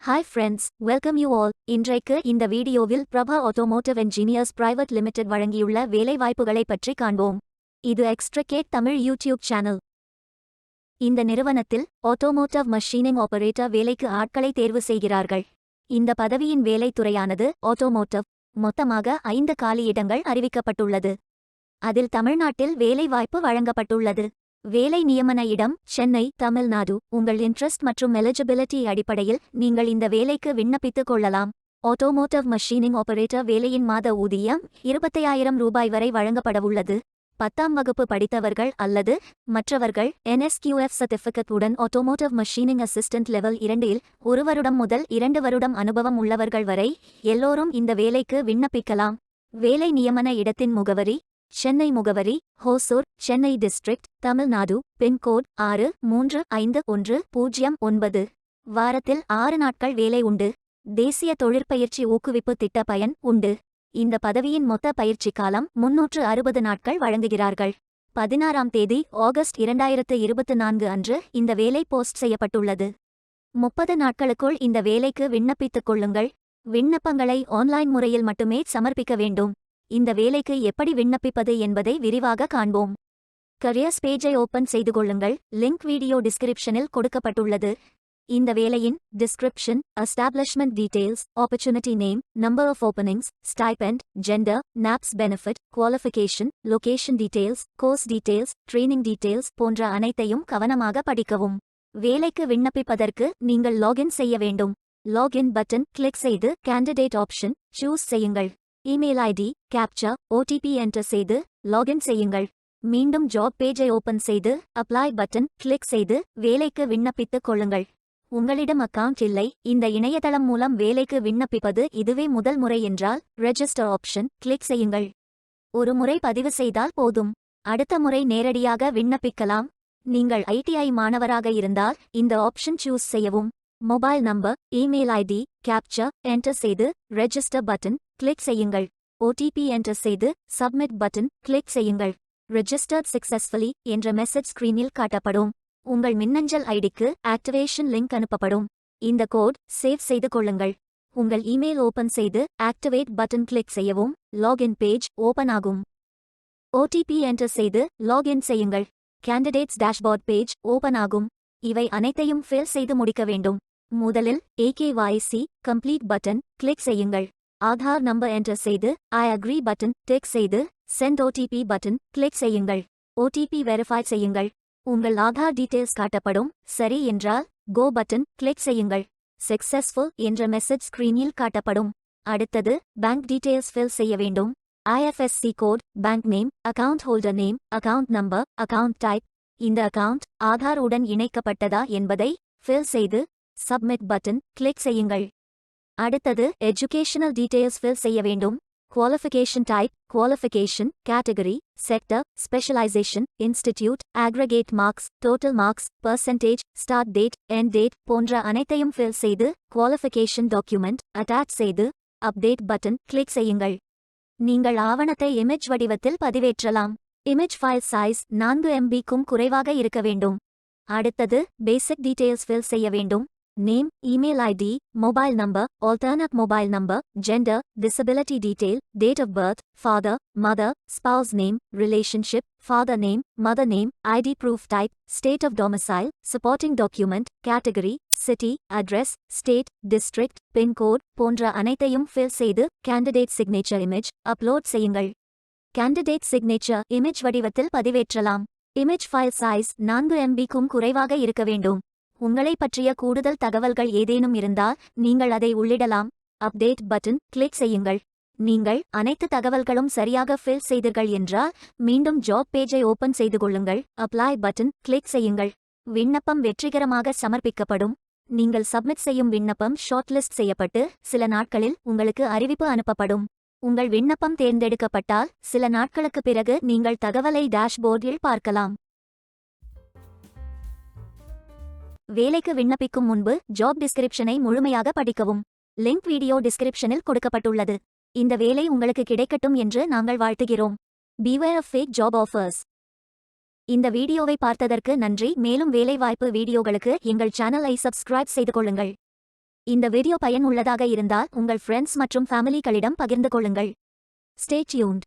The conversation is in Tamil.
Hi friends, welcome you all. இன்றைக்கு இந்த வீடியோவில் Prabha automotive engineers private limited வழங்கியுள்ள வேலைவாய்ப்புகளை பற்றி காண்போம். இது எக்ஸ்ட்ராகேட் தமிழ் யூடியூப் சேனல். இந்த நிறுவனத்தில் ஆட்டோமோட்டிவ் மஷீனிங் ஆபரேட்டர் வேலைக்கு ஆட்களை தேர்வு செய்கிறார்கள். இந்த பதவியின் வேலைத்துறையானது ஆட்டோமோட்டிவ். மொத்தமாக 5 காலியிடங்கள் அறிவிக்கப்பட்டுள்ளது. அதில் தமிழ்நாட்டில் வேலைவாய்ப்பு வழங்கப்பட்டுள்ளது. வேலை நியமன இடம் சென்னை, தமிழ்நாடு. உங்கள் இன்ட்ரெஸ்ட் மற்றும் எலிஜிபிலிட்டி அடிப்படையில் நீங்கள் இந்த வேலைக்கு விண்ணப்பித்துக் கொள்ளலாம். ஆட்டோமோட்டிவ் மஷீனிங் ஆபரேட்டர் வேலையின் மாத ஊதியம் 25,000 ரூபாய் வரை வழங்கப்படவுள்ளது. 10ஆம் வகுப்பு படித்தவர்கள் அல்லது மற்றவர்கள் NSQF சர்டிஃபிகேட் உடன் ஆட்டோமோட்டிவ் மஷீனிங் அசிஸ்டன்ட் லெவல் 2இல் 1 வருடம் முதல் 2 வருடம் அனுபவம் உள்ளவர்கள் வரை எல்லோரும் இந்த வேலைக்கு விண்ணப்பிக்கலாம். வேலை நியமன இடத்தின் முகவரி சென்னை முகவரி ஹோசூர், சென்னை டிஸ்ட்ரிக்ட், தமிழ்நாடு. பின்கோட் 635109. வாரத்தில் 6 நாட்கள் வேலை உண்டு. தேசிய தொழிற்பயிற்சி ஊக்குவிப்பு திட்ட பயன் உண்டு. இந்த பதவியின் மொத்த பயிற்சி காலம் 360 நாட்கள் வழங்குகிறார்கள். 16ஆம் தேதி ஆகஸ்ட் 2024 அன்று இந்த வேலை போஸ்ட் செய்யப்பட்டுள்ளது. 30 நாட்களுக்குள் இந்த வேலைக்கு விண்ணப்பித்துக் கொள்ளுங்கள். விண்ணப்பங்களை ஆன்லைன் முறையில் மட்டுமே சமர்ப்பிக்க வேண்டும். இந்த வேலைக்கு எப்படி விண்ணப்பிப்பது என்பதை விரிவாக காண்போம். கரியர்ஸ் பேஜை ஓபன் செய்து கொள்ளுங்கள். லிங்க் வீடியோ டிஸ்கிரிப்ஷனில் கொடுக்கப்பட்டுள்ளது. இந்த வேலையின் description, establishment details, opportunity name, number of openings, stipend, gender, NAPS benefit, qualification, location details, course details, training details போன்ற அனைத்தையும் கவனமாக படிக்கவும். வேலைக்கு விண்ணப்பிப்பதற்கு நீங்கள் லாகின் செய்ய வேண்டும். லாகின் பட்டன் கிளிக் செய்து கேண்டிடேட் ஆப்ஷன் சூஸ் செய்யுங்கள். Email ID, captcha, OTP enter செய்து லாகின் செய்யுங்கள். மீண்டும் ஜாப் பேஜை ஓபன் செய்து அப்ளை பட்டன் கிளிக் செய்து வேலைக்கு விண்ணப்பித்துக் கொள்ளுங்கள். உங்களிடம் அக்கவுண்ட் இல்லை, இந்த இணையதளம் மூலம் வேலைக்கு விண்ணப்பிப்பது இதுவே முதல் முறை என்றால் ரெஜிஸ்டர் ஆப்ஷன் கிளிக் செய்யுங்கள். ஒரு முறை பதிவு செய்தால் போதும். அடுத்த முறை நேரடியாக விண்ணப்பிக்கலாம். நீங்கள் ITI மாணவராக இருந்தால் இந்த ஆப்ஷன் சூஸ் செய்யவும். Mobile number, email ID, captcha enter செய்து ரெஜிஸ்டர் பட்டன் கிளிக் செய்யுங்கள். OTP என்டர் செய்து சப்மிட் பட்டன் கிளிக் செய்யுங்கள். ரெஜிஸ்டர்ட் சக்சஸ்ஃபுல்லி என்ற மெசேஜ் ஸ்கிரீனில் காட்டப்படும். உங்கள் மின்னஞ்சல் ஐடிக்கு ஆக்டிவேஷன் லிங்க் அனுப்பப்படும். இந்த கோட் சேவ் செய்து கொள்ளுங்கள். உங்கள் இமெயில் ஓபன் செய்து ஆக்டிவேட் பட்டன் கிளிக் செய்யவும். லாகின் பேஜ் ஓபன் ஆகும். OTP என்டர் செய்து லாகின் செய்யுங்கள். கேண்டிடேட்ஸ் டேஷ்போர்ட் பேஜ் ஓபன் ஆகும். இவை அனைத்தையும் ஃபில் செய்து முடிக்க வேண்டும். முதலில் AKYC கம்ப்ளீட் பட்டன் கிளிக் செய்யுங்கள். ஆதார் நம்பர் என்டர் செய்து ஐ அக்ரி பட்டன் டிக் செய்து சென்ட் OTP பட்டன் கிளிக் செய்யுங்கள். OTP வெரிஃபை செய்யுங்கள். உங்கள் ஆதார் டீடைல்ஸ் காட்டப்படும். சரி என்றால் கோ பட்டன் கிளிக் செய்யுங்கள். சக்சஸ்ஃபுல் என்ற மெசேஜ் ஸ்கிரீனில் காட்டப்படும். அடுத்தது பேங்க் டீடைல்ஸ் ஃபில் செய்ய வேண்டும். IFSC code, bank name, account holder name, account number, account type. இந்த அக்கவுண்ட் ஆதார் உடன் இணைக்கப்பட்டதா என்பதை ஃபில் செய்து சப்மிட் பட்டன் கிளிக் செய்யுங்கள். அடுத்தது எஜுகேஷனல் டீடைல்ஸ் ஃபில் செய்ய வேண்டும். Qualification type, qualification, category, sector, specialisation, institute, aggregate marks, total marks, percentage, start date, end date போன்ற அனைத்தையும் ஃபில் செய்து குவாலிஃபிகேஷன் டாக்குமெண்ட் அட்டாச் செய்து அப்டேட் பட்டன் கிளிக் செய்யுங்கள். நீங்கள் ஆவணத்தை இமேஜ் வடிவத்தில் பதிவேற்றலாம். இமேஜ் ஃபைல் சைஸ் 4 MB-க்கும் குறைவாக இருக்க வேண்டும். அடுத்தது பேசிக் டீடைல்ஸ் ஃபில் செய்ய வேண்டும். Name, email ID, mobile number, alternate mobile number, gender, disability detail, date of birth, father, mother, spouse name, relationship, father name, mother name, ID proof type, state of domicile, supporting document, category, city, address, state, district, pincode போன்ற அனைத்தையும் ஃபில் செய்து கேண்டிடேட் சிக்னேச்சர் இமேஜ் அப்லோட் செய்யுங்கள். கேண்டிடேட் சிக்னேச்சர் இமேஜ் வடிவத்தில் பதிவேற்றலாம். இமேஜ் ஃபைல் சைஸ் 4 MB-க்கும் குறைவாக இருக்க வேண்டும். உங்களை பற்றிய கூடுதல் தகவல்கள் ஏதேனும் இருந்தால் நீங்கள் அதை உள்ளிடலாம். அப்டேட் பட்டன் கிளிக் செய்யுங்கள். நீங்கள் அனைத்து தகவல்களும் சரியாக ஃபில் செய்தீர்கள் என்றால் மீண்டும் ஜாப் பேஜை ஓபன் செய்து கொள்ளுங்கள். அப்ளை பட்டன் கிளிக் செய்யுங்கள். விண்ணப்பம் வெற்றிகரமாக சமர்ப்பிக்கப்படும். நீங்கள் சப்மிட் செய்யும் விண்ணப்பம் ஷார்ட்லிஸ்ட் செய்யப்பட்டு சில நாட்களில் உங்களுக்கு அறிவிப்பு அனுப்பப்படும். உங்கள் விண்ணப்பம் தேர்ந்தெடுக்கப்பட்டால் சில நாட்களுக்கு பிறகு நீங்கள் தகவலை டேஷ்போர்டில் பார்க்கலாம். வேலைக்கு விண்ணப்பிக்கும் முன்பு ஜாப் டிஸ்கிரிப்ஷனை முழுமையாக படிக்கவும். லிங்க் வீடியோ டிஸ்கிரிப்ஷனில் கொடுக்கப்பட்டுள்ளது. இந்த வேலை உங்களுக்கு கிடைக்கட்டும் என்று நாங்கள் வாழ்த்துகிறோம். Beware of fake job offers. இந்த வீடியோவை பார்த்ததற்கு நன்றி. மேலும் வேலைவாய்ப்பு வீடியோகளுக்கு எங்கள் சேனலை சப்ஸ்கிரைப் செய்து கொள்ளுங்கள். இந்த வீடியோ பயனுள்ளதாக இருந்தால் உங்கள் ஃப்ரெண்ட்ஸ் மற்றும் ஃபேமிலிகளிடம் பகிர்ந்து கொள்ளுங்கள். Stay tuned.